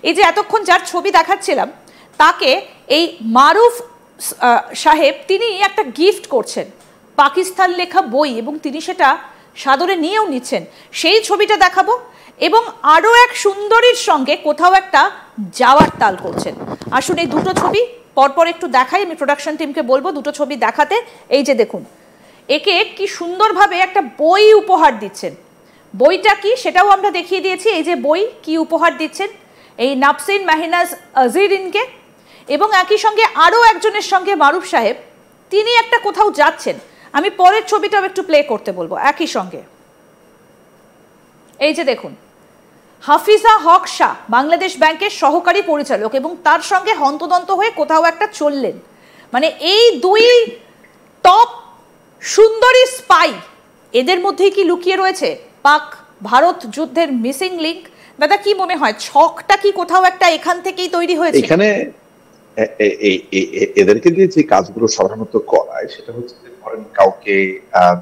এই যে এতক্ষণ যার ছবি দেখাচ্ছিলাম তাকে এই মারুফ সাহেব তিনি একটা গিফট করছেন, পাকিস্তান লেখা বই, এবং তিনি সেটা সাদরে নিয়েও নিচ্ছেন। সেই ছবিটা দেখাবো এবং আরও এক সুন্দরীর সঙ্গে কোথাও একটা যাওয়ার তাল করছেন। আসুন এই দুটো ছবি পরপর একটু দেখাই, আমি প্রোডাকশন টিমকে বলবো দুটো ছবি দেখাতে। এই যে দেখুন, একে কি সুন্দরভাবে একটা বই উপহার দিচ্ছেন। বইটা কি সেটাও আমরা দেখিয়ে দিয়েছি। এই যে বই কি উপহার দিচ্ছেন এই নাফসিন মাহিনাজ আজিরিনকে, এবং একই সঙ্গে আরও একজনের সঙ্গে মারুফ সাহেব তিনি একটা কোথাও যাচ্ছেন। আমি পরের ছবিটাও একটু প্লে করতে বলবো একই সঙ্গে। এই যে দেখুন, হাফিজা হক শাহ বাংলাদেশ ব্যাংকের সহকারী পরিচালক, এবং তার সঙ্গে হন্তদন্ত হয়ে কোথাও একটা চললেন। মানে এই দুই টপ সুন্দরী স্পাই, এদের মধ্যেই কি লুকিয়ে রয়েছে পাক ভারত যুদ্ধের মিসিং লিঙ্ক? দাদা কি মনে হয়, ছকটা কি কোথাও একটা এখান থেকেই তৈরি হয়েছে? এখানে এদেরকে দিয়ে যে কাজগুলো সাধারণত করায় সেটা হচ্ছে যে ধরেন কাউকে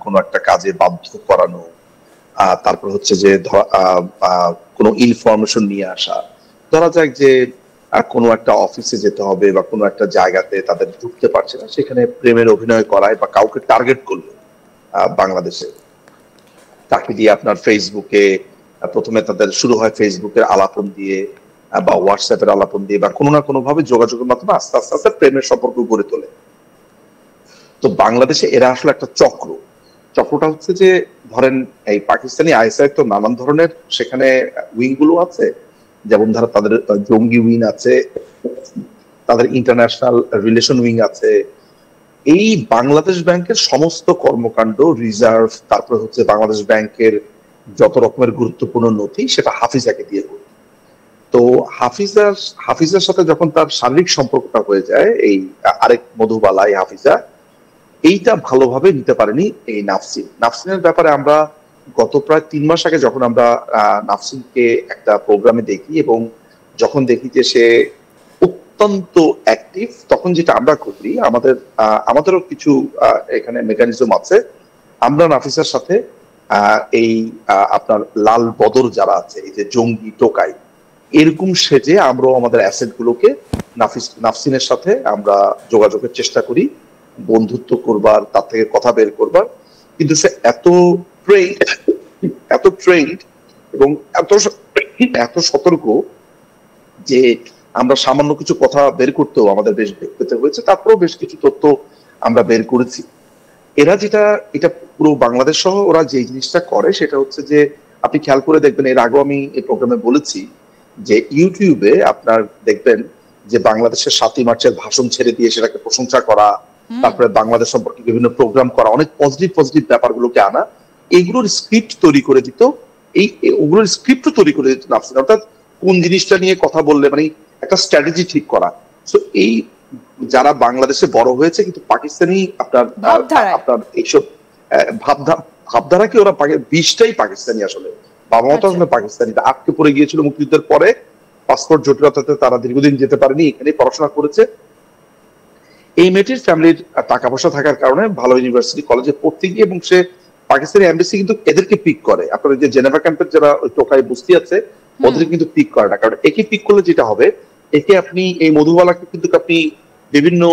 কোনো একটা কাজে বাধ্য করানো, তারপর হচ্ছে যে কোনো ইনফরমেশন নিয়ে আসা। ধরা যাক যে কোনো একটা অফিসে যেতে হবে বা কোনো একটা জায়গাতে তাদের ঢুকতে পারছে না, সেখানে প্রেমের অভিনয় করায় বা কাউকে টার্গেট করলো বাংলাদেশে, তাকে দিয়ে আপনার ফেসবুকে প্রথমে তাদের শুরু হয় ফেসবুকের আলাপন দিয়ে বা হোয়াটসঅ্যাপের আলাপন দিয়ে বা কোনো না কোনো ভাবে যোগাযোগের মাধ্যমে আস্তে আস্তে আস্তে প্রেমের সম্পর্ক গড়ে তোলে। তো বাংলাদেশে এরা আসলে একটা চক্রটা হচ্ছে যে ধরেন এই পাকিস্তানি আইএসআই তো নানান ধরনের সেখানে উইং গুলো আছে, যেমন ধরো তাদের জঙ্গি উইং আছে, তাদের ইন্টারন্যাশনাল রিলেশন উইং আছে। এই বাংলাদেশ ব্যাংকের সমস্ত কর্মকাণ্ড, রিজার্ভ, তারপরে হচ্ছে বাংলাদেশ ব্যাংকের যত রকমের গুরুত্বপূর্ণ নথি সেটা হাফিজাকে দিয়ে করবে। তো হাফিজার সাথে যখন তার শারীরিক সম্পর্কটা হয়ে যায়, এই আরেক মধুবালা এই হাফিজা এইটা ভালোভাবে নিতে পারেনি এই নাফসিনের ব্যাপারে আমরা গত প্রায় 3 মাস আগে যখন আমরা নাফসিনকে একটা প্রোগ্রামে দেখি এবং যখন দেখি যে সে অত্যন্ত অ্যাক্টিভ, তখন যেটা আমরা করি আমাদেরও কিছু এখানে মেকানিজম আছে। আমরা নাফিসার সাথে এই আপনার লাল বদর যারা আছে, এই যে জঙ্গি টোকাই, এরকম সেজে আমরাও আমাদের অ্যাসেট গুলোকে নাফসিনের সাথে আমরা যোগাযোগের চেষ্টা করি, বন্ধুত্ব করবার, তার থেকে কথা বের করবার। কিন্তু সে এত ট্রেন্ড এবং এত সতর্ক যে আমরা সামান্য কিছু কথা বের করতেও আমাদের বেশ পেতে হয়েছে। তারপরেও বেশ কিছু তথ্য আমরা বের করেছি। এটা পুরো বাংলাদেশ সহ ওরা যে জিনিসটা করে সেটা হচ্ছে যে আপনি খেয়াল করে দেখবেন, এর আগেও আমি এই প্রোগ্রামে বলেছি যে ইউটিউবে আপনার দেখবেন যে বাংলাদেশের 7ই মার্চের ভাষণ ছেড়ে দিয়ে সেটাকে প্রশংসা করা, তারপরে বাংলাদেশ সম্পর্কে বিভিন্ন প্রোগ্রাম করা, অনেক পজিটিভ ব্যাপারগুলোকে আনা, এইগুলোর স্ক্রিপ্ট তৈরি করে দিত। ওগুলোর স্ক্রিপ্ট তৈরি করে দিত নাফসিন, অর্থাৎ কোন জিনিসটা নিয়ে কথা বললে মানে একটা স্ট্র্যাটেজি ঠিক করা। সো এই যারা বাংলাদেশে বড় হয়েছে কিন্তু পাকিস্তানি আপনার এইসব ভাবধারাকে ওরা 20টাই পাকিস্তানি, আসলে বাবা মা তো আসলে পাকিস্তানি, আটকে পড়ে গিয়েছিল মুক্তিযুদ্ধের পরে, পাসপোর্ট জটিলতাতে তারা দীর্ঘদিন যেতে পারেনি, এখানে পড়াশোনা করেছে। এই মেয়েটির ফ্যামিলির টাকা পয়সা থাকার কারণে ভালো ইউনিভার্সিটি কলেজে পড়তে গিয়ে, এবং সে পাকিস্তানি এমবেসি কিন্তু এদেরকে পিক করে, আপনার যে জেনেভা ক্যাম্পের যারা ওই টোকাই বস্তি আছে ওদের কিন্তু পিক করে না, কারণ একে পিক করলে যেটা হবে, একে আপনি এই মধুবালাকে কিন্তু আপনি বিভিন্ন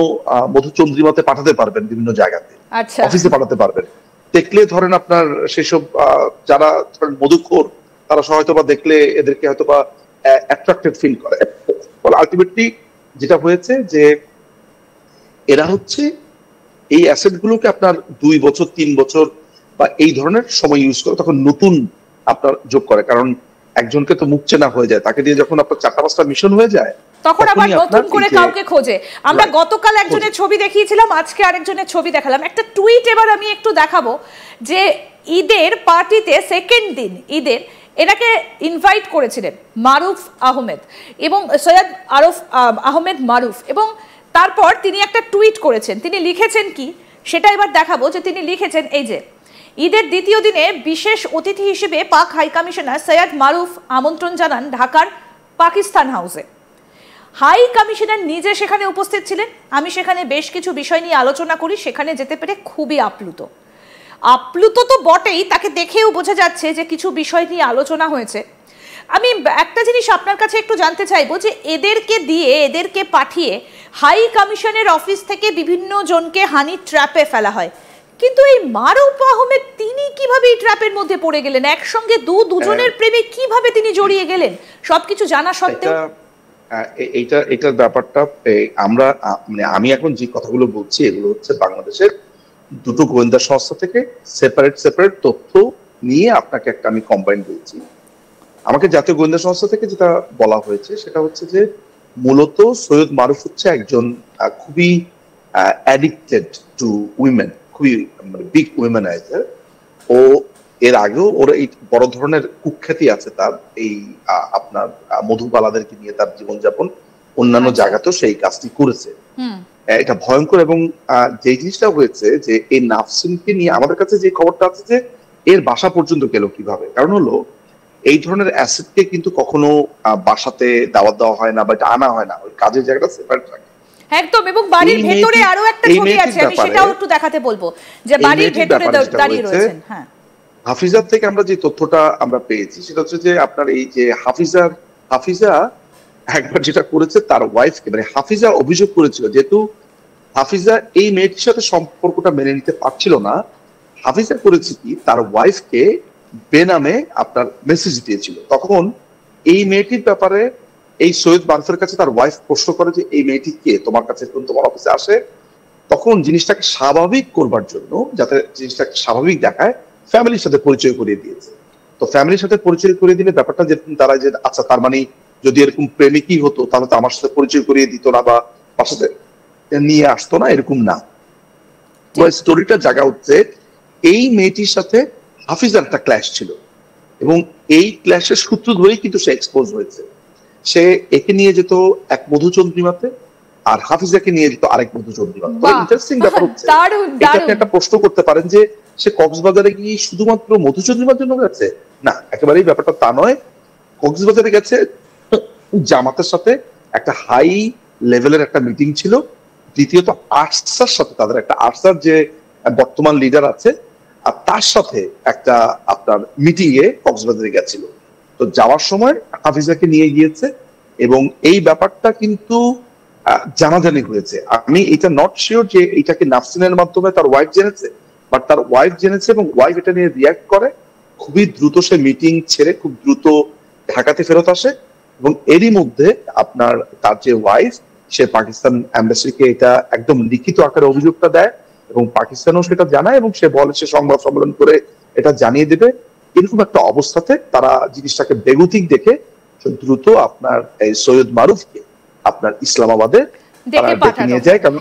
মধুচন্দ্রিমাতে পাঠাতে পারবেন, বিভিন্ন জায়গাতে অফিসে পাঠাতে পারবেন। দেখলে ধরেন আপনার সেসব যারা ধরেন মধুখোর তারা হয়তো বা দেখলে এদেরকে হয়তো বা অ্যাট্রাক্টেড ফিল করে। আলটিমেটলি যেটা হয়েছে যে এরা হচ্ছে এই অ্যাসেট গুলোকে আপনার 2 বছর 3 বছর বা এই ধরনের সময় ইউজ করে, তখন নতুন আপনার যোগ করে, কারণ একজনকে তো মুখ চেনা হয়ে যায়, তাকে দিয়ে যখন আপনার 4টা-5টা মিশন হয়ে যায় তখন আবার নতুন করে কাউকে খোঁজে। আমরা গতকাল একজনের ছবি দেখিয়েছিলাম, আজকে আরেকজনের ছবি দেখালাম। একটা টুইট এবার আমি একটু দেখাবো যে ঈদের পার্টিতে সেকেন্ড দিন ঈদের এনাকে ইনভাইট করেছিলেন মারুফ আহমেদ এবং সৈয়দ আহমেদ মারুফ, এবং তারপর তিনি একটা টুইট করেছেন। তিনি লিখেছেন কি সেটা এবার দেখাবো, যে তিনি লিখেছেন এই যে ঈদের দ্বিতীয় দিনে বিশেষ অতিথি হিসেবে পাক হাই কমিশনার সৈয়দ মারুফ আমন্ত্রণ জানান ঢাকার পাকিস্তান হাউসে। হাই কমিশনার নিজে সেখানে উপস্থিত ছিলেন। আমি সেখানে বেশ কিছু বিষয় নিয়ে আলোচনা করি, সেখানে যেতে পেরে খুবই আপ্লুত তো বটেই, তাকে দেখেও বোঝা যাচ্ছে যে কিছু বিষয় নিয়ে আলোচনা হয়েছে। আমি একটা জিনিস আপনার কাছে একটু জানতে চাইবো যে এদেরকে পাঠিয়ে হাই কমিশনের অফিস থেকে বিভিন্ন জনকে হানি ট্র্যাপে ফেলা হয়, কিন্তু এই মারুফ আহমেদ তিনি কিভাবে এই ট্র্যাপের মধ্যে পড়ে গেলেন? একসঙ্গে দুজনের প্রেমে কিভাবে তিনি জড়িয়ে গেলেন সবকিছু জানা সত্ত্বেও? এইটার ব্যাপারটা আমরা মানে আমি এখন যে কথাগুলো বলছি এগুলো হচ্ছে বাংলাদেশের দুটো গোয়েন্দা সংস্থা থেকে সেপারেট তথ্য নিয়ে আপনাকে একটা আমি কম্বাইন বলছি। আমাকে জাতীয় গোয়েন্দা সংস্থা থেকে যেটা বলা হয়েছে সেটা হচ্ছে যে মূলত সৈয়দ মারুফ হচ্ছে একজন খুবই অ্যাডিক্টেড টু উইমেন, খুবই মানে বিগ উইমেনাইজার। ও এর আগেও ওর এই বড় ধরনের কুখ্যাতি আছে তার, এই আপনার মধুবালাদেরকে নিয়ে তার জীবনযাপন অন্যান্য জায়গাতেও সেই কাজটি করেছে। এটা ভয়ঙ্কর। এবং যে জিনিসটা হয়েছে যে এই নাফসিনকে নিয়ে আমাদের কাছে যে খবরটা আছে যে এর বাসা পর্যন্ত গেল কিভাবে, কারণ হলো এই ধরনের অ্যাসেটকে কিন্তু কখনো বাসাতে দাওয়াত দেওয়া হয় না বা এটা আনা হয় না, ওই কাজের জায়গাটা সেপারেট থাকে একদম। এবং বাড়ির ভেতরে আরো একটা ছবি আছে, আমি সেটাও একটু দেখাতে বলবো যে বাড়ির ভেতরে দাঁড়িয়ে রয়েছেন। হ্যাঁ, হাফিজার থেকে আমরা যে তথ্যটা আমরা পেয়েছি সেটা হচ্ছে যে আপনার এই যে হাফিজা একবার যেটা করেছে তার ওয়াইফকে, মানে হাফিজা অভিযোগ করেছিল যেহেতু হাফিজা এই মেয়েটির সাথে সম্পর্কটা মেনে নিতে পারছিল না, হাফিজা করেছে কি তার ওয়াইফকে বেনামে আপনার মেসেজ দিয়েছিল। তখন এই মেয়েটির ব্যাপারে এই সৈয়দ মারুফের কাছে তার ওয়াইফ প্রশ্ন করে যে এই মেয়েটি কে, তোমার কাছে তোমার অফিসে আসে। তখন জিনিসটাকে স্বাভাবিক করবার জন্য, যাতে জিনিসটাকে স্বাভাবিক দেখায়, ফ্যামিলির সাথে পরিচয় করিয়ে দিয়েছে। তো ফ্যামিলির সাথে পরিচয় করিয়ে দিলে ব্যাপারটা যেরকম দাঁড়ায় যে আচ্ছা তার মানে যদি এরকম প্রেমিকই হতো তাহলে তো আমার সাথে পরিচয় করিয়ে দিত না বা বাসাতে নিয়ে আসতো না, এরকম না। স্টোরিটা জায়গা হচ্ছে এই মেয়েটির সাথে হাফিজার একটা ক্ল্যাশ ছিল এবং এই ক্ল্যাশের সূত্র ধরেই কিন্তু সে এক্সপোজ হয়েছে। সে একে নিয়ে যেত এক মধুচন্দ্রিমাতে আর হাফিজাকে নিয়ে যেত আরেক মধুচন্দ্রিমাতে। ইন্টারেস্টিং ব্যাপার হচ্ছে আপনি একটা প্রশ্ন করতে পারেন যে সে কক্সবাজারে কি শুধুমাত্র মধুচন্দ্রিমার জন্য গেছে? না, একেবারেই ব্যাপারটা তা নয়। কক্সবাজারে গেছে জামাতের সাথে একটা হাই লেভেলের একটা মিটিং ছিল, দ্বিতীয়ত আর্টসার সাথে তাদের একটা আর্টসার যে বর্তমান লিডার আছে আর তার সাথে একটা আপনার মিটিং এ কক্সবাজারে গেছিল। তো যাওয়ার সময় হাফিজাকে নিয়ে গিয়েছে এবং এই ব্যাপারটা কিন্তু জানাজানি হয়েছে। আমি এটা নট শিওর যে এটাকে নাফসিনের মাধ্যমে তার ওয়াইফ জেনেছে, বাট তার ওয়াইফ জেনেছে এবং ওয়াইফ এটা নিয়ে রিয়াক্ট করে। খুবই দ্রুত সে মিটিং ছেড়ে খুব দ্রুত ঢাকাতে ফেরত আসে এবং এরই মধ্যে আপনার তার যে ওয়াইফ সে পাকিস্তান এম্বাসিকে এটা একদম লিখিত আকারে অভিযোগটা দেয় এবং পাকিস্তানও সেটা জানায় এবং সে বলে সে সংবাদ সম্মেলন করে এটা জানিয়ে দেবে। এরকম একটা অবস্থাতে তারা জিনিসটাকে বেগতিক দেখে দ্রুত আপনার এই সৈয়দ মারুফকে আপনার ইসলামাবাদে তারা ডেকে নিয়ে যায়, কারণ